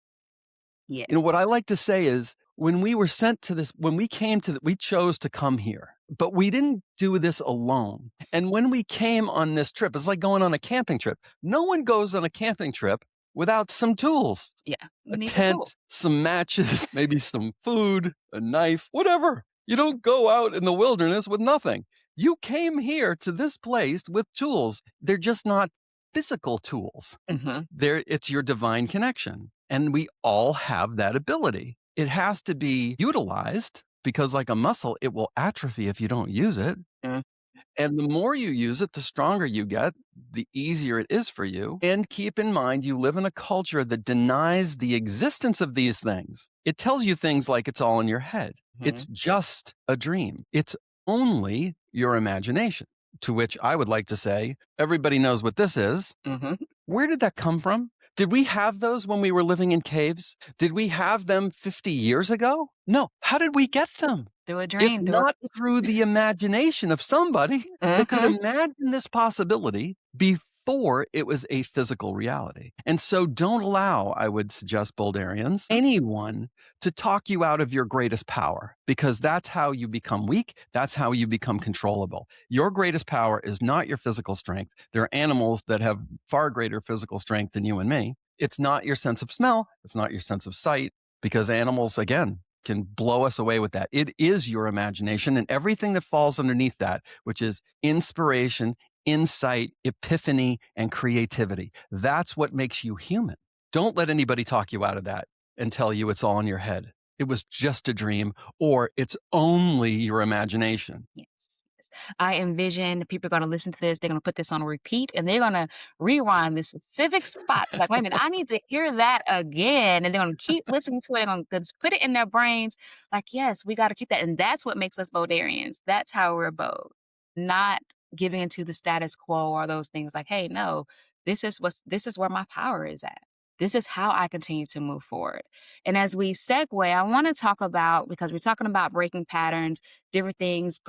B: What
A: Yes.
B: I like to say is when we were sent to this, when we came to, we chose to come here, but we didn't do this alone. And when we came on this trip, it's like going on a camping trip. No one goes on a camping trip without some tools,
A: Yeah.
B: a
A: You need the tool.
B: tent, some matches, maybe some food, a knife, whatever. You don't go out in the wilderness with nothing. You came here to this place with tools. They're just not physical tools.
A: Mhm.
B: It's your divine connection. And we all have that ability. It has to be utilized because, like a muscle, it will atrophy if you don't use it.
A: Mm.
B: And the more you use it, the stronger you get, the easier it is for you. And keep in mind, you live in a culture that denies the existence of these things. It tells you things like it's all in your head. It's
A: Mhm.
B: just a dream. It's only your imagination. To which I would like to say, everybody knows what this is.
A: Mhm.
B: Where did that come from? Did we have those when we were living in caves? Did we have them 50 years ago? No. How did we get them?
A: Through a
B: If
A: dream, through a
B: not through the imagination of somebody that could
A: Mhm.
B: imagine this possibility before it was a physical reality. And so don't allow, I would suggest, Boulderians, anyone to talk you out of your greatest power, because that's how you become weak. That's how you become controllable. Your greatest power is not your physical strength. There are animals that have far greater physical strength than you and me. It's not your sense of smell. It's not your sense of sight, because animals, again, can blow us away with that. It is your imagination and everything that falls underneath that, which is inspiration, insight, epiphany, and creativity. That's what makes you human. Don't let anybody talk you out of that and tell you it's all in your head. It was just a dream, or it's only your imagination.
A: Yes. Yes. I envision people are gonna listen to this, they're gonna put this on repeat, and they're gonna rewind the specific spots. Like, wait a minute, I need to hear that again. And they're gonna keep listening to it, they're gonna just put it in their brains. Like, yes, we gotta keep that. And that's what makes us Bodarians. That's how we're bold. Not giving into the status quo or those things like, hey, no, this is where my power is at. This is how I continue to move forward. And as we segue, I want to talk about, because we're talking about breaking patterns, different things,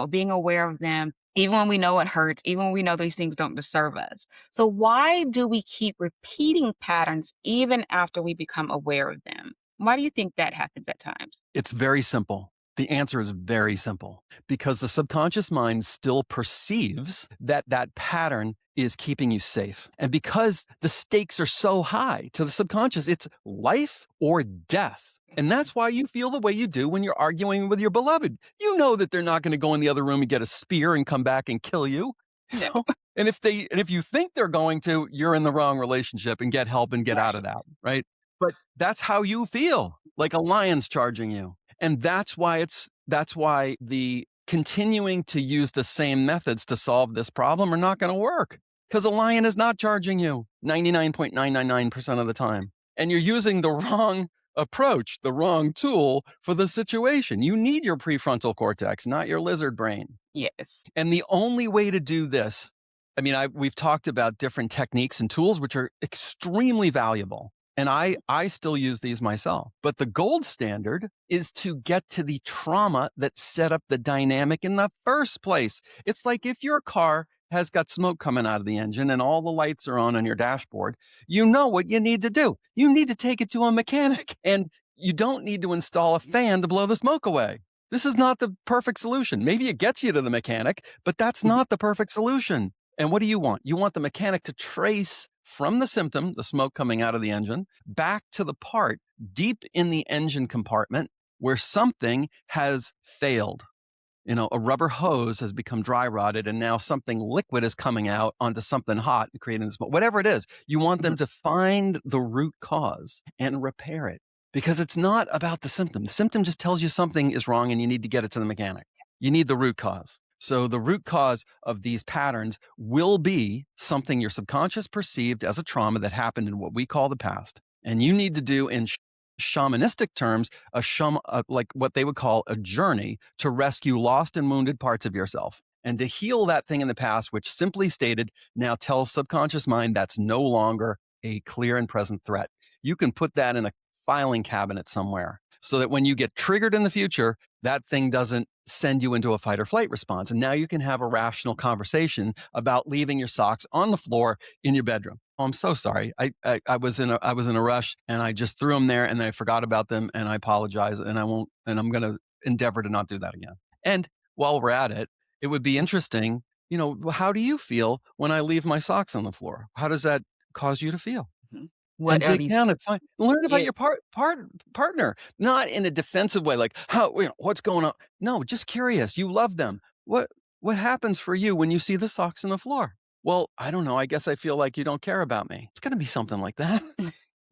A: being aware of them, even when we know it hurts, even when we know these things don't deserve us. So, why do we keep repeating patterns even after we become aware of them? Why do you think that happens at times?
B: It's very simple. The answer is very simple because the subconscious mind still perceives that that pattern is keeping you safe. And because the stakes are so high to the subconscious, it's life or death. And that's why you feel the way you do when you're arguing with your beloved. You know that they're not going to go in the other room and get a spear and come back and kill you. You
A: No.
B: know? And if you think they're going to, you're in the wrong relationship and get help and get out
A: Right.
B: of that, right? But that's how you feel, like a lion's charging you. And that's why the continuing to use the same methods to solve this problem are not going to work, because a lion is not charging you 99.999% of the time. And you're using the wrong approach, the wrong tool for the situation. You need your prefrontal cortex, not your lizard brain.
A: Yes.
B: And the only way to do this, I mean, we've talked about different techniques and tools, which are extremely valuable. And I still use these myself. But the gold standard is to get to the trauma that set up the dynamic in the first place. It's like if your car has got smoke coming out of the engine and all the lights are on your dashboard, you know what you need to do. You need to take it to a mechanic, and you don't need to install a fan to blow the smoke away. This is not the perfect solution. Maybe it gets you to the mechanic, but that's
A: Mhm.
B: not the perfect solution. And what do you want? You want the mechanic to trace from the symptom, the smoke coming out of the engine, back to the part deep in the engine compartment where something has failed. A rubber hose has become dry rotted and now something liquid is coming out onto something hot and creating this, whatever it is. You want
A: Mhm.
B: them to find the root cause and repair it because it's not about the symptom. The symptom just tells you something is wrong and you need to get it to the mechanic. You need the root cause. So the root cause of these patterns will be something your subconscious perceived as a trauma that happened in what we call the past. And you need to do in shamanistic terms, like what they would call a journey to rescue lost and wounded parts of yourself and to heal that thing in the past, which simply stated now tells subconscious mind that's no longer a clear and present threat. You can put that in a filing cabinet somewhere so that when you get triggered in the future, that thing doesn't send you into a fight or flight response. And now you can have a rational conversation about leaving your socks on the floor in your bedroom. Oh, I'm so sorry. I was in a rush and I just threw them there and I forgot about them and I apologize and I won't and I'm going to endeavor to not do that again. And while we're at it, it would be interesting, how do you feel when I leave my socks on the floor? How does that cause you to feel?
A: Mhm. What
B: And
A: are
B: dig
A: these?
B: down and learn about
A: Yeah.
B: your partner, not in a defensive way, like what's going on. No, just curious. You love them. What happens for you when you see the socks on the floor? Well, I don't know. I guess I feel like you don't care about me. It's going to be something like that.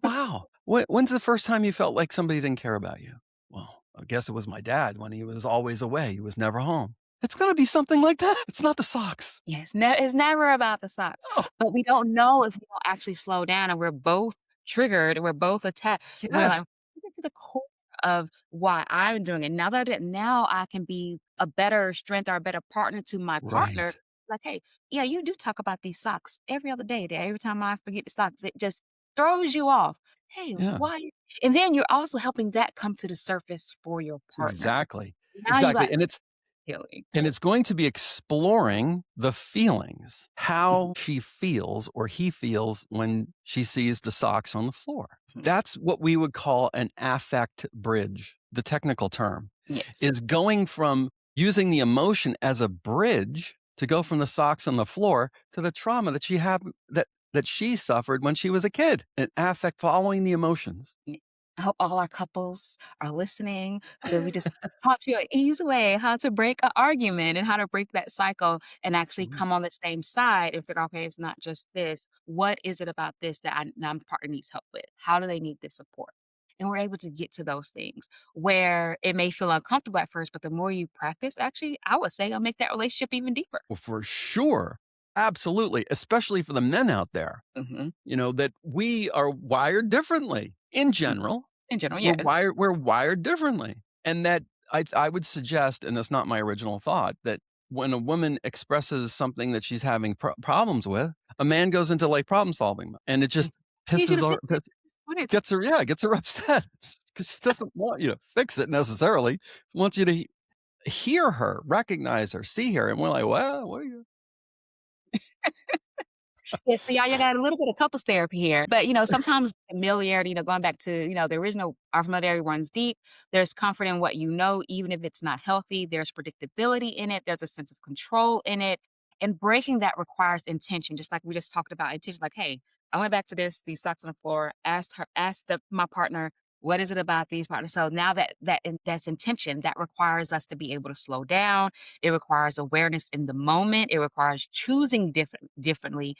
B: Wow. When's the first time you felt like somebody didn't care about you? Well, I guess it was my dad when he was always away. He was never home. It's going to be something like that. It's not the socks.
A: Yes, it's never about the socks,
B: Oh,
A: but we don't know if we don't actually slow down and we're both triggered, we're both attacked. We're
B: yes.
A: like, "Get to the core of why I'm doing it." Now I can be a better strength or a better partner to my partner.
B: Right.
A: Like, "Hey, yeah, you do talk about these socks every other day. That every time I forget the socks, it just throws you off. Hey,
B: Yeah.
A: why?" And then you're also helping that come to the surface for your partner.
B: Exactly.
A: Now you
B: Exactly.
A: got
B: And it's
A: healing.
B: And it's going to be exploring the feelings,
A: Mhm,
B: how she feels or he feels when she sees the socks on the floor.
A: mhm.
B: That's what we would call an affect bridge. The technical term
A: Yes.
B: is going from using the emotion as a bridge to go from the socks on the floor to the trauma that she suffered when she was a kid. An affect following the emotions.
A: Yeah. I hope all our couples are listening. So we just taught you an easy way how to break an argument and how to break that cycle and actually
B: Mhm.
A: come on the same side and figure, okay, it's not just this. What is it about this that my partner needs help with? How do they need this support? And we're able to get to those things where it may feel uncomfortable at first, but the more you practice, actually, I would say it'll make that relationship even deeper.
B: Well, for sure. Absolutely. Especially for the men out there.
A: Hmm.
B: That we are wired differently in general.
A: In general,
B: We're
A: yes.
B: wired differently. And that I would suggest, and it's not my original thought, that when a woman expresses something that she's having problems with, a man goes into like problem solving and it
A: Yes.
B: just
A: Need you
B: pisses
A: to
B: her
A: fix it. What is it?
B: gets her upset because she doesn't want you to fix it necessarily. She wants you to hear her, recognize her, see her, and we're like, well, what are you?
A: Yeah, so y'all got a little bit of couples therapy here. But, sometimes familiarity, going back to, the original our familiarity runs deep. There's comfort in what you know, even if it's not healthy. There's predictability in it. There's a sense of control in it. And breaking that requires intention, just like we just talked about intention. Like, hey, I went back to these socks on the floor, asked my partner, what is it about these partners? So now that's intention. That requires us to be able to slow down. It requires awareness in the moment. It requires choosing differently,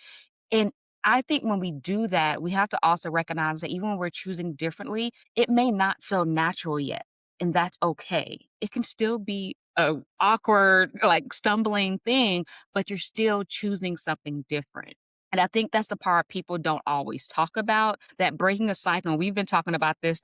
A: and I think when we do that, we have to also recognize that even when we're choosing differently, it may not feel natural yet, and that's okay. It can still be a awkward, like, stumbling thing, but you're still choosing something different. And I think that's the part people don't always talk about, that breaking a cycle, and we've been talking about this,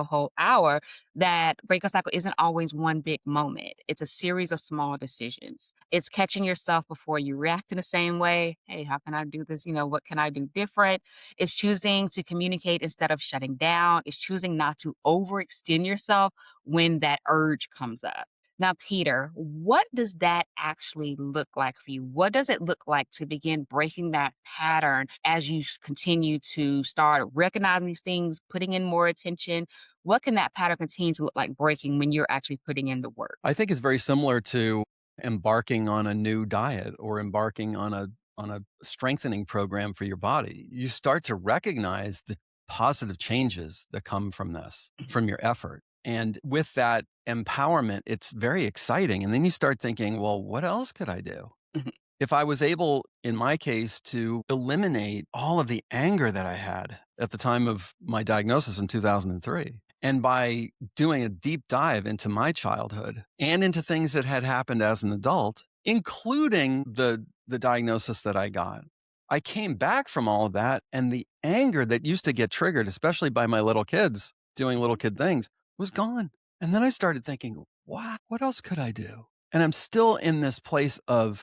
A: whole hour, that break a cycle isn't always one big moment. It's a series of small decisions. It's catching yourself before you react in the same way. Hey, how can I do this? What can I do different? It's choosing to communicate instead of shutting down. It's choosing not to overextend yourself when that urge comes up. Now, Peter, what does that actually look like for you? What does it look like to begin breaking that pattern as you continue to start recognizing these things, putting in more attention? What can that pattern continue to look like breaking when you're actually putting in the work?
B: I think it's very similar to embarking on a new diet or embarking on a strengthening program for your body. You start to recognize the positive changes that come from this,
A: Mhm.
B: from your effort. And with that empowerment, it's very exciting. And then you start thinking, well, what else could I do?
A: Mhm.
B: If I was able, in my case, to eliminate all of the anger that I had at the time of my diagnosis in 2003, and by doing a deep dive into my childhood and into things that had happened as an adult, including the diagnosis that I got, I came back from all of that, and the anger that used to get triggered, especially by my little kids doing little kid things, was gone. And then I started thinking, wow, what else could I do? And I'm still in this place of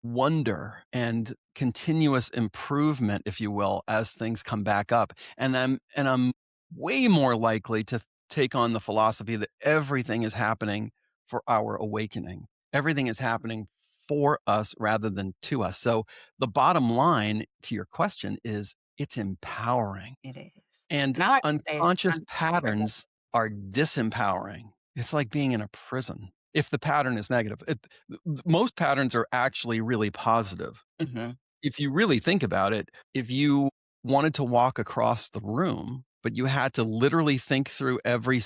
B: wonder and continuous improvement, if you will, as things come back up. And I'm way more likely to take on the philosophy that everything is happening for our awakening. Everything is happening for us rather than to us. So the bottom line to your question is it's empowering.
A: It is.
B: And
A: And I like to say
B: unconscious
A: sometimes
B: patterns are disempowering. It's like being in a prison if the pattern is negative. Most patterns are actually really positive.
A: Mhm,
B: If you really think about it, if you wanted to walk across the room, but you had to literally think through every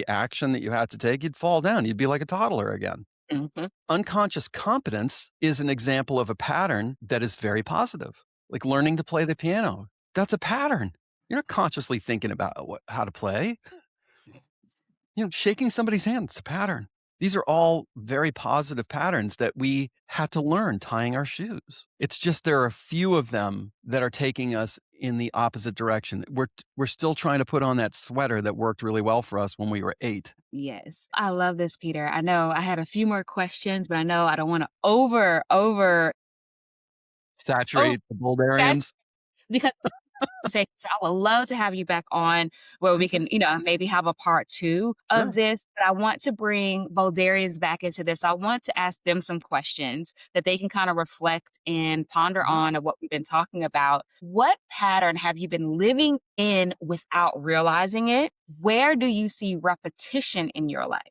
B: action that you had to take, you'd fall down. You'd be like a toddler again.
A: mhm,
B: Unconscious competence is an example of a pattern that is very positive, like learning to play the piano. That's a pattern. You're not consciously thinking about how to play. Shaking somebody's hand, it's a pattern. These are all very positive patterns that we had to learn tying our shoes. It's just there are a few of them that are taking us in the opposite direction. We're still trying to put on that sweater that worked really well for us when we were 8.
A: yes. I love this, Peter. I know I had a few more questions, but I know I don't wanna over
B: Saturate the
A: that
B: Bulgarians.
A: because conversation. So I would love to have you back on where we can, maybe have a part 2 of
B: Sure.
A: this, but I want to bring Bulgarians back into this. I want to ask them some questions that they can kind of reflect and ponder
B: Mhm.
A: on of what we've been talking about. What pattern have you been living in without realizing it? Where do you see repetition in your life?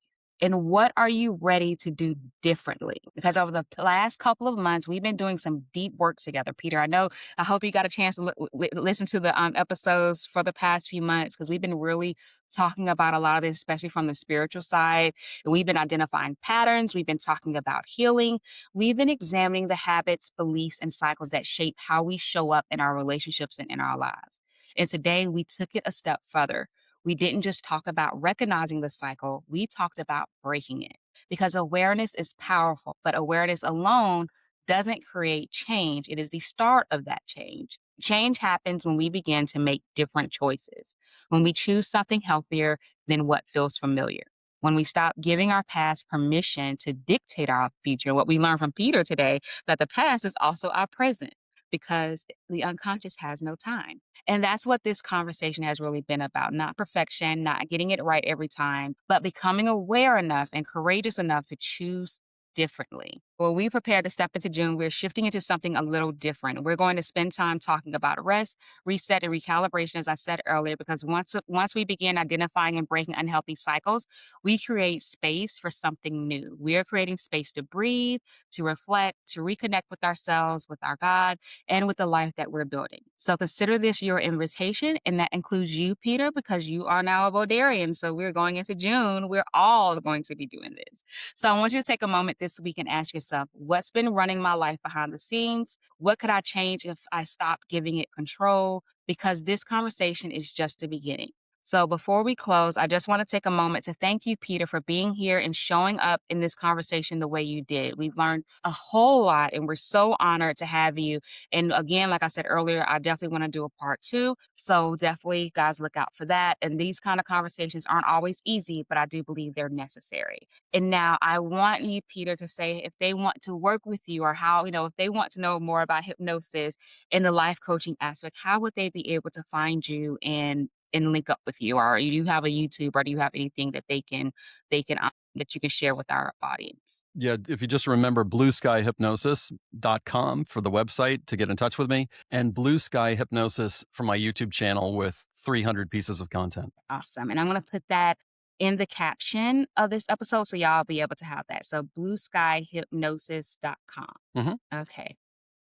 A: And what are you ready to do differently? Because over the last couple of months, we've been doing some deep work together. Peter, I hope you got a chance to listen to the episodes for the past few months because we've been really talking about a lot of this, especially from the spiritual side. We've been identifying patterns. We've been talking about healing. We've been examining the habits, beliefs, and cycles that shape how we show up in our relationships and in our lives. And today we took it a step further. We didn't just talk about recognizing the cycle, we talked about breaking it because awareness is powerful, but awareness alone doesn't create change. It is the start of that change. Change happens when we begin to make different choices, when we choose something healthier than what feels familiar, when we stop giving our past permission to dictate our future. What we learned from Peter today, that the past is also our present because the unconscious has no time. And that's what this conversation has really been about. Not perfection, not getting it right every time, but becoming aware enough and courageous enough to choose differently. Well, we prepare to step into June. We're shifting into something a little different. We're going to spend time talking about rest, reset, and recalibration, as I said earlier, because once we begin identifying and breaking unhealthy cycles, we create space for something new. We are creating space to breathe, to reflect, to reconnect with ourselves, with our God, and with the life that we're building. So consider this your invitation, and that includes you, Peter, because you are now a Bodarian. So we're going into June. We're all going to be doing this. So I want you to take a moment this week and ask yourself, what's been running my life behind the scenes? What could I change if I stopped giving it control? Because this conversation is just the beginning. So before we close, I just want to take a moment to thank you, Peter, for being here and showing up in this conversation the way you did. We've learned a whole lot, and we're so honored to have you. And again, like I said earlier, I definitely want to do a part 2. So definitely, guys, look out for that. And these kind of conversations aren't always easy, but I do believe they're necessary. And now I want you, Peter, to say if they want to work with you or how, if they want to know more about hypnosis in the life coaching aspect, how would they be able to find you and link up with you? Or do you have a YouTube or do you have anything that that you can share with our audience?
B: Yeah, if you just remember blueskyhypnosis.com for the website to get in touch with me, and Blue Sky Hypnosis for my YouTube channel with 300 pieces of content.
A: Awesome. And I'm going to put that in the caption of this episode so y'all be able to have that. So blueskyhypnosis.com.
B: Mhm.
A: Okay.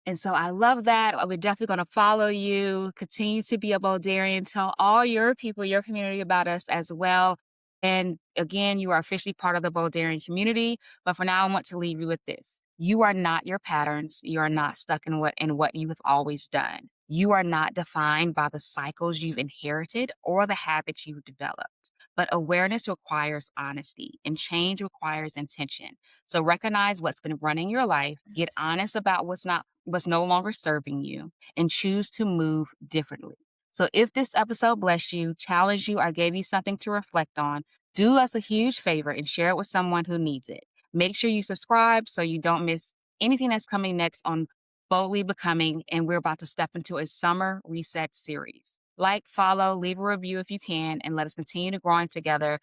A: And so I love that. We're definitely going to follow you, continue to be a Bulgarian, tell all your people, your community about us as well. And again, you are officially part of the Boulderian community. But for now, I want to leave you with this. You are not your patterns. You are not stuck in what you have always done. You are not defined by the cycles you've inherited or the habits you've developed. But awareness requires honesty and change requires intention. So recognize what's been running your life, get honest about what's no longer serving you, and choose to move differently. So if this episode blessed you, challenged you, or gave you something to reflect on, do us a huge favor and share it with someone who needs it. Make sure you subscribe so you don't miss anything that's coming next on Boldly Becoming. And we're about to step into a summer reset series. Like, follow, leave a review if you can, and let us continue to growing together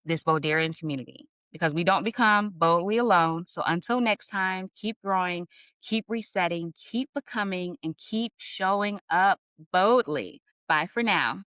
A: this Boldarian community because we don't become boldly alone. So until next time, keep growing, keep resetting, keep becoming, and keep showing up boldly. Bye for now.